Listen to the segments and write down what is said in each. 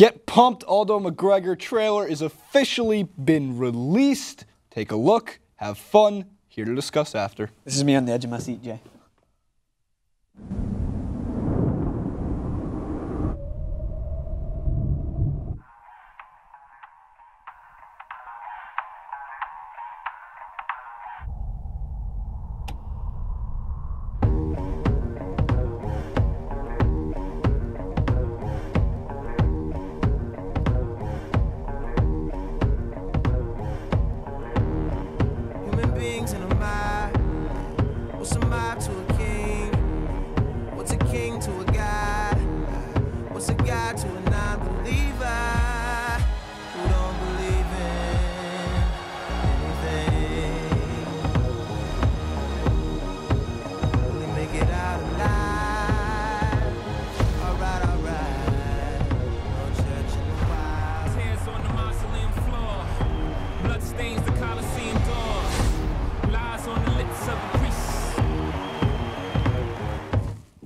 Get pumped, Aldo McGregor trailer is officially been released. Take a look, have fun, here to discuss after. This is me on the edge of my seat, Jay.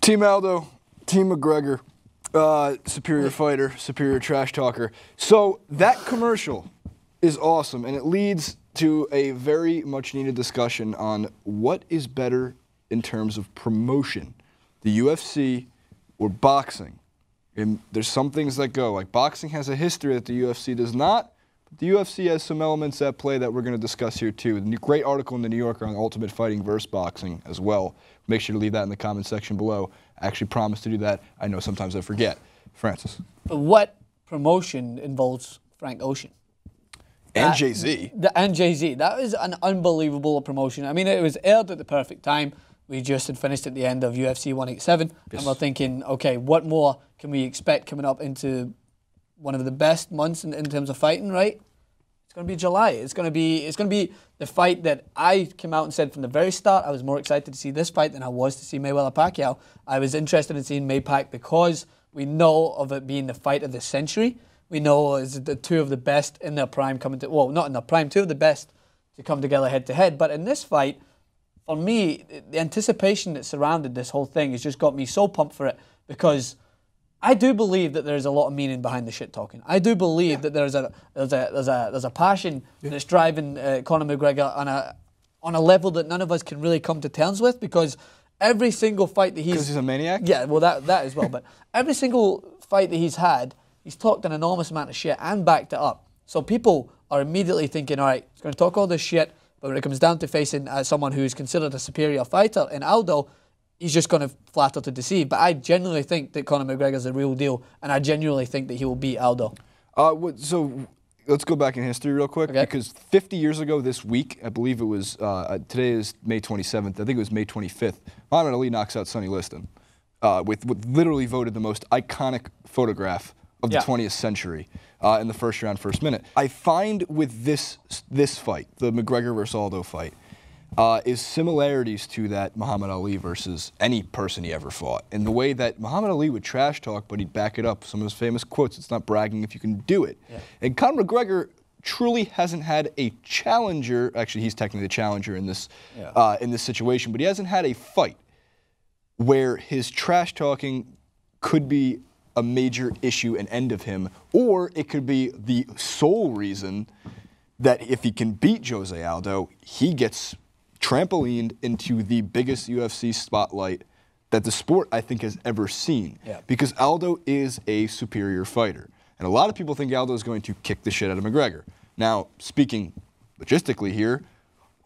Team Aldo, Team McGregor, superior fighter, superior trash talker. So that commercial is awesome, and it leads to a very much needed discussion on what is better in terms of promotion, the UFC or boxing. And there's some things that go, like boxing has a history that the UFC does not. But the UFC has some elements at play that we're going to discuss here too. The great article in the New Yorker on Ultimate Fighting versus boxing as well. Make sure to leave that in the comment section below. I actually promise to do that. I know sometimes I forget. Francis. But what promotion involves Frank Ocean? And Jay-Z. And Jay-Z. That is an unbelievable promotion. I mean, it was aired at the perfect time. We just had finished at the end of UFC 187. Yes. And we're thinking, okay, what more can we expect coming up into one of the best months in terms of fighting, right? It's going to be July. It's going to be the fight that I came out and said from the very start I was more excited to see this fight than I was to see Mayweather-Pacquiao. I was interested in seeing Maypac because we know of it being the fight of the century. We know it's the two of the best in their prime coming to, well, not in their prime, two of the best to come together head-to-head. But in this fight, for me, the anticipation that surrounded this whole thing has just got me so pumped for it because I do believe that there's a lot of meaning behind the shit talking. I do believe that there's a passion that's driving Conor McGregor on a level that none of us can really come to terms with because every single fight that because he's a maniac. Yeah, well that as well. But every single fight that he's had, he's talked an enormous amount of shit and backed it up. So people are immediately thinking, all right, he's going to talk all this shit, but when it comes down to facing someone who's considered a superior fighter in Aldo, he's just going to flatter to deceive. But I genuinely think that Conor McGregor's the real deal, and I genuinely think that he will beat Aldo. So let's go back in history real quick, because 50 years ago this week, I believe it was, today is May 27th, I think it was May 25th, Muhammad Ali knocks out Sonny Liston with what literally voted the most iconic photograph of the 20th century in the first round, first minute. I find with this fight, the McGregor versus Aldo fight, is similarities to that Muhammad Ali versus any person he ever fought. In the way that Muhammad Ali would trash talk, but he'd back it up. Some of his famous quotes, it's not bragging if you can do it. Yeah. And Conor McGregor truly hasn't had a challenger, actually he's technically the challenger in this situation, but he hasn't had a fight where his trash talking could be a major issue and end of him, or it could be the sole reason that if he can beat Jose Aldo, he gets trampolined into the biggest UFC spotlight that the sport, I think, has ever seen. Yeah. Because Aldo is a superior fighter. And a lot of people think Aldo is going to kick the shit out of McGregor. Now, speaking logistically here,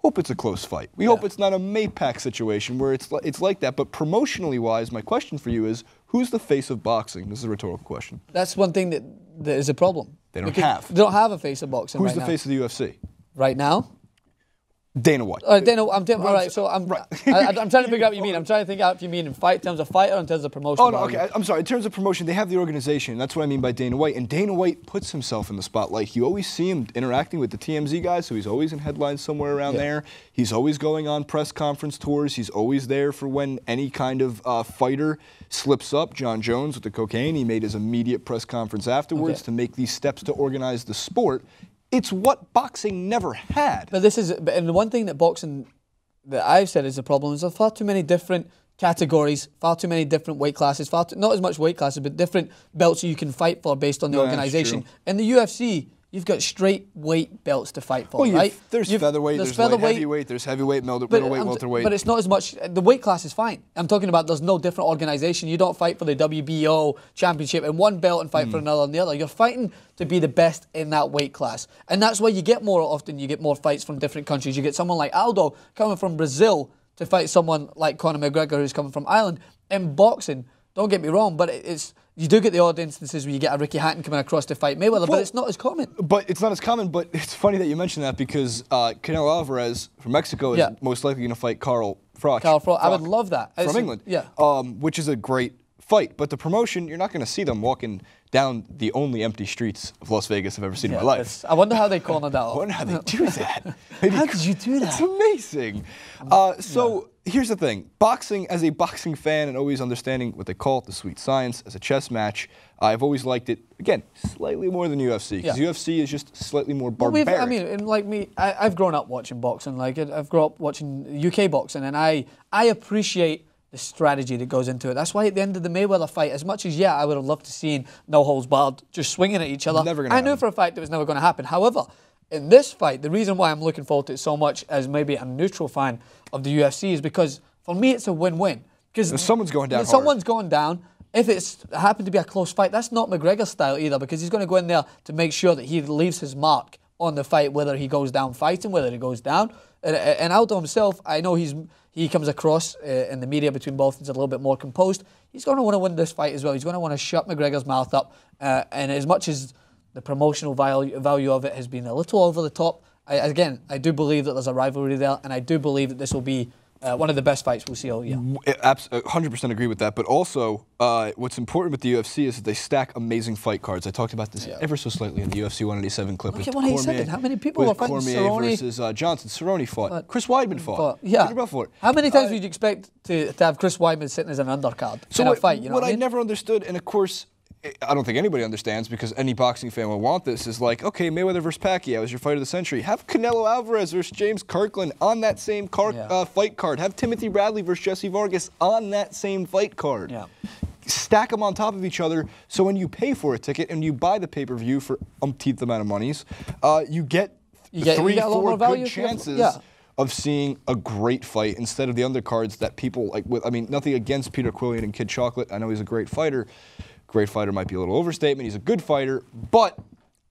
hope it's a close fight. We hope it's not a Maypac situation where it's like that. But promotionally wise, my question for you is, who's the face of boxing? This is a rhetorical question. That's one thing that is a problem. They don't have. They don't have a face of boxing Who's the face of the UFC? Right now? Dana White. Dana, all right, so I'm trying to figure out what you mean. I'm trying to think out if you mean in terms of fight or in terms of promotion. Oh, no, okay. I'm sorry. In terms of promotion, they have the organization. That's what I mean by Dana White. And Dana White puts himself in the spotlight. You always see him interacting with the TMZ guys, so he's always in headlines somewhere around there. He's always going on press conference tours. He's always there for when any kind of fighter slips up. John Jones with the cocaine, he made his immediate press conference afterwards to make these steps to organize the sport. It's what boxing never had. And the one thing that boxing that I've said is the problem is there are far too many different categories, far too many different weight classes, not as much weight classes, but different belts you can fight for based on the organization. In the UFC, you've got straight weight belts to fight for, right? There's featherweight, there's heavyweight, there's heavyweight, middleweight, welterweight. But it's not as much. The weight class is fine. I'm talking about there's no different organization. You don't fight for the WBO championship in one belt and fight for another in the other. You're fighting to be the best in that weight class. And that's why you get more often, you get more fights from different countries. You get someone like Aldo coming from Brazil to fight someone like Conor McGregor who's coming from Ireland. In boxing, don't get me wrong, but you do get the odd instances where you get a Ricky Hatton coming across to fight Mayweather, but it's not as common. But it's not as common, but it's funny that you mention that because Canelo Alvarez from Mexico is most likely going to fight Carl Froch. I would love that. From England, which is a great fight. But the promotion, you're not going to see them walking down the only empty streets of Las Vegas I've ever seen in my life. I wonder how they cornered that off. I wonder how they do that. How did you do that? It's amazing. Here's the thing. Boxing, as a boxing fan and always understanding what they call it, the sweet science, as a chess match, I've always liked it, again, slightly more than UFC. Because UFC is just slightly more barbaric. I mean, like me, I've grown up watching boxing. Like I've grown up watching UK boxing, and I appreciate the strategy that goes into it. That's why at the end of the Mayweather fight, as much as, I would have loved to see no holds barred, just swinging at each other, I knew for a fact it was never going to happen. However, in this fight, the reason why I'm looking forward to it so much as maybe a neutral fan of the UFC is because, for me, it's a win-win. Because someone's going down hard. Someone's going down. If it's happened to be a close fight, that's not McGregor's style either, because he's going to go in there to make sure that he leaves his mark on the fight, whether he goes down fighting, whether he goes down. And Aldo himself, I know he comes across in the media between both, he's a little bit more composed. He's going to want to win this fight as well. He's going to want to shut McGregor's mouth up. And as much as the promotional value of it has been a little over the top, I do believe that there's a rivalry there, and I do believe that this will be one of the best fights we'll see all year. 100% agree with that. But also, what's important with the UFC is that they stack amazing fight cards. I talked about this ever so slightly in the UFC 187 clip. Look at 187. How many people were fighting? Cormier Cerrone versus Johnson. Cerrone fought. Chris Weidman fought. How many times would you expect to have Chris Weidman sitting as an undercard in a fight? You know what I never understood, and of course, I don't think anybody understands because any boxing fan will want this, is like, okay, Mayweather versus Pacquiao is your fight of the century. Have Canelo Alvarez versus James Kirkland on that same fight card. Have Timothy Bradley versus Jesse Vargas on that same fight card. Stack them on top of each other so when you pay for a ticket and you buy the pay-per-view for umpteenth amount of monies, you get 3-4 good chances of seeing a great fight instead of the undercards that people like. I mean, nothing against Peter Quillian and Kid Chocolate. I know he's a great fighter. Great fighter might be a little overstatement. He's a good fighter, but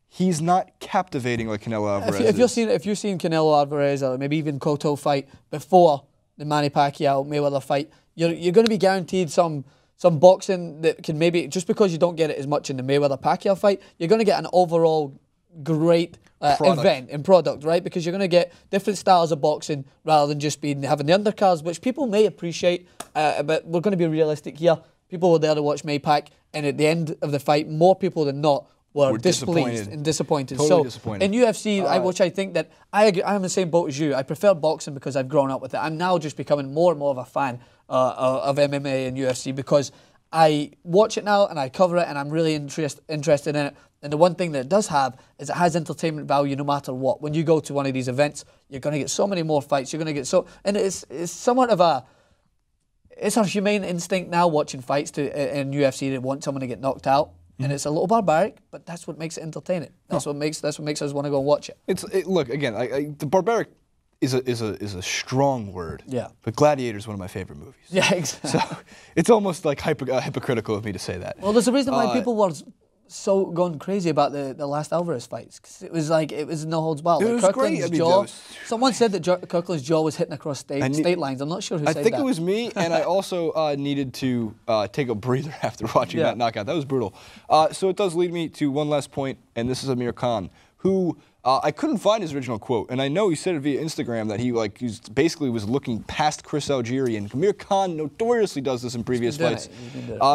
he's not captivating like Canelo Alvarez if you've seen Canelo Alvarez or maybe even Cotto fight before the Manny Pacquiao Mayweather fight, you're going to be guaranteed some boxing that can maybe, just because you don't get it as much in the Mayweather Pacquiao fight, you're going to get an overall great event and product, right? Because you're going to get different styles of boxing rather than just having the undercards, which people may appreciate, but we're going to be realistic here. People were there to watch Maypac, and at the end of the fight, more people than not were displeased and disappointed. Totally disappointed. In UFC, which I think that I agree, I'm in the same boat as you. I prefer boxing because I've grown up with it. I'm now just becoming more and more of a fan of MMA and UFC because I watch it now and I cover it and I'm really interested in it. And the one thing that it does have is it has entertainment value no matter what. When you go to one of these events, you're going to get so many more fights. You're going to get and it's somewhat of it's our humane instinct now watching fights in UFC to want someone to get knocked out. And it's a little barbaric, but that's what makes it entertaining. That's what makes us want to go and watch it. Look again. The barbaric is a strong word. Yeah. But Gladiator is one of my favorite movies. Yeah, exactly. So it's almost like hypocritical of me to say that. Well, there's a reason why people were so gone crazy about the last Alvarez fights, because it was no holds barred. It was great. I mean, someone said that Kirkland's jaw was hitting across state lines. I'm not sure who said that. I think it was me, and I also needed to take a breather after watching that knockout. That was brutal. So it does lead me to one last point, and this is Amir Khan, who I couldn't find his original quote, and I know he said it via Instagram that he basically was looking past Chris Algieri, and Amir Khan notoriously does this in previous fights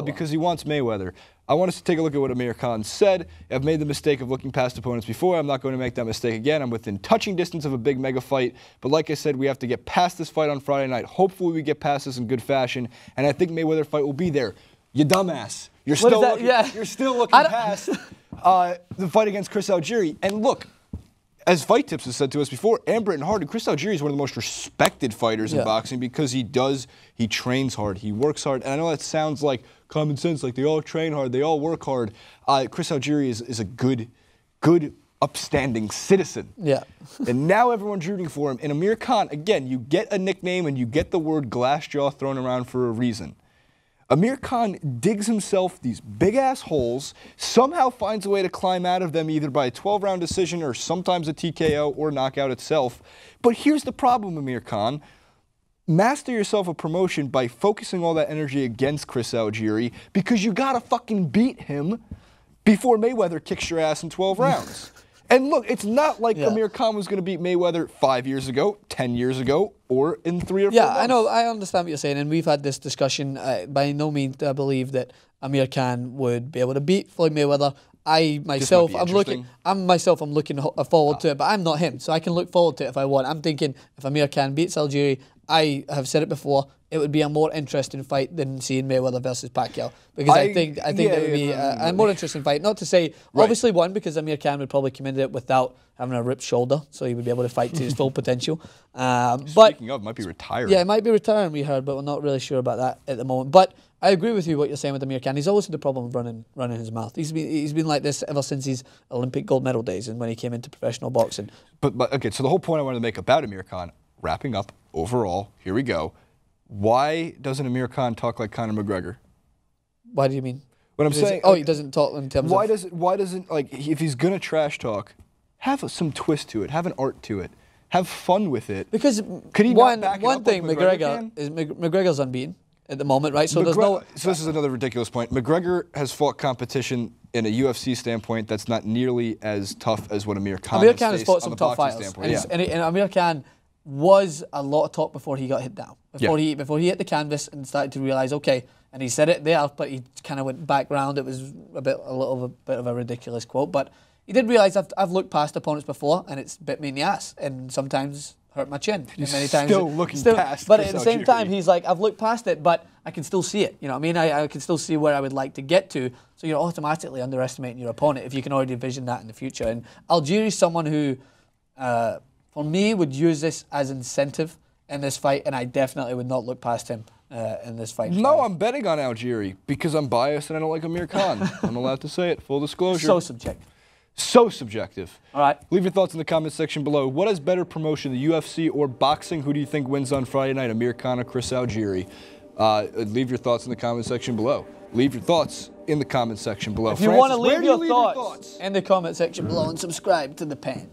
because he wants Mayweather. I want us to take a look at what Amir Khan said. I've made the mistake of looking past opponents before. I'm not going to make that mistake again. I'm within touching distance of a big mega fight. But like I said, we have to get past this fight on Friday night. Hopefully we get past this in good fashion. And I think Mayweather fight will be there. You dumbass. You're still looking past the fight against Chris Algieri. And look, as Fight Tips has said to us before, and Britton Hart, Chris Algieri is one of the most respected fighters in boxing because he trains hard, he works hard. And I know that sounds like common sense, like they all train hard, they all work hard. Chris Algieri is a good, upstanding citizen. Yeah. And now everyone's rooting for him. And Amir Khan, again, you get a nickname and you get the word glassjaw thrown around for a reason. Amir Khan digs himself these big-ass holes, somehow finds a way to climb out of them either by a 12-round decision or sometimes a TKO or knockout itself. But here's the problem, Amir Khan. Master yourself a promotion by focusing all that energy against Chris Algieri because you gotta fucking beat him before Mayweather kicks your ass in 12 rounds. And look, it's not like Amir Khan was going to beat Mayweather 5 years ago, 10 years ago, or in 3 or 4 months. Yeah, I know. I understand what you're saying, and we've had this discussion. By no means do I believe that Amir Khan would be able to beat Floyd Mayweather. I'm looking forward to it, but I'm not him, so I can look forward to it if I want. I'm thinking if Amir Khan beats Algieri, I have said it before, it would be a more interesting fight than seeing Mayweather versus Pacquiao, because I think that would be a more interesting fight. Not to say obviously one, because Amir Khan would probably come into it without having a ripped shoulder, so he would be able to fight to his full potential. But speaking of, might be retiring. Yeah, it might be retiring, we heard, but we're not really sure about that at the moment. But I agree with you what you're saying with Amir Khan. He's always had the problem of running his mouth. He's been like this ever since his Olympic gold medal days and when he came into professional boxing. But okay, so the whole point I wanted to make about Amir Khan, wrapping up overall, here we go. Why doesn't Amir Khan talk like Conor McGregor? Why do you mean? What I'm saying. Oh, he doesn't talk in terms of. Why doesn't like if he's gonna trash talk, have some twist to it, have an art to it, have fun with it. Because could he one like thing McGregor is McGregor's unbeaten at the moment, right? So So this is another ridiculous point. McGregor has fought competition in a UFC standpoint that's not nearly as tough as what Amir Khan has fought some tough fighters, and Amir Khan was a lot of talk before he got hit down. Before he hit the canvas and started to realize, okay, and he said it there, but he kind of went back round. It was a bit of a ridiculous quote, but he did realize I've looked past opponents before, and it's bit me in the ass, and sometimes hurt my chin. He's many times still looking past. But at the same time, he's like, I've looked past it, but I can still see it. You know what I mean? I can still see where I would like to get to. So you're automatically underestimating your opponent if you can already envision that in the future. And Algieri's someone who, for me, would use this as incentive in this fight, and I definitely would not look past him in this fight. No, I'm betting on Algieri because I'm biased and I don't like Amir Khan. I'm allowed to say it. Full disclosure. So subjective. So subjective. All right. Leave your thoughts in the comments section below. What is better promotion, the UFC or boxing? Who do you think wins on Friday night, Amir Khan or Chris Algieri? Leave your thoughts in the comment section below. Leave your thoughts in the comment section below. If you want to leave your thoughts in the comment section below and subscribe to The Pen.